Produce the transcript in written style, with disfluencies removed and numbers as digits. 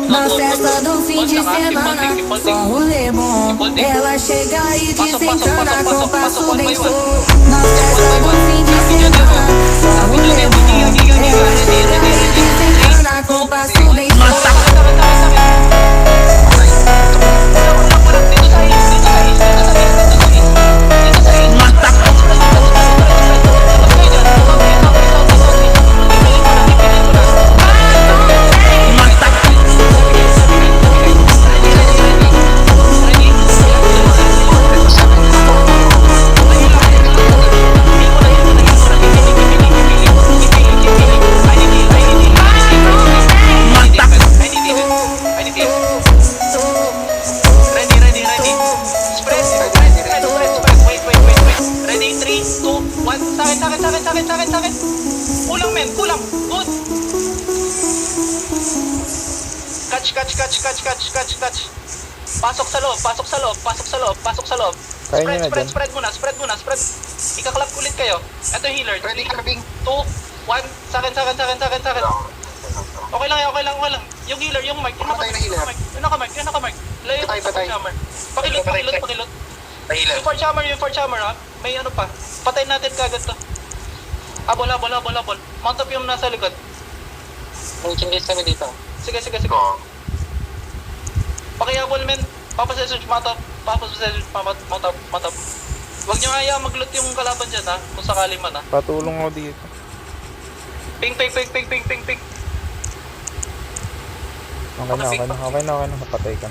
Na festa do fim de semana, só rolê bom. Ela chega e desencana com passo bem solto. Na festa do fim de semana, só rolê bom. Ela chega e desencana com passo bem Sakit. Kulang men, kulang. Good. Catch. Pasok sa loob. Spread muna. Ikaklap ulit kayo. Ito yung healer. Ready, carving. 2, 1. Sakin. Okay lang. Yung healer, yung mic. Patay na healer. Yung naka-mic. Layo yung Patay. hammer. Pakilot. Yung forge hammer ha. May ano pa. Patayin natin kagad to. Habol. Mount up yung nasa likod. May changes kami dito. Sige. Pakihabol men. Papasesuch, mount up. Mount up. Huwag nyo kaya mag-loot yung kalaban dyan ha. Kung sakali man ha. Patulong ako dito. Ping. Okay na. Napatay ka.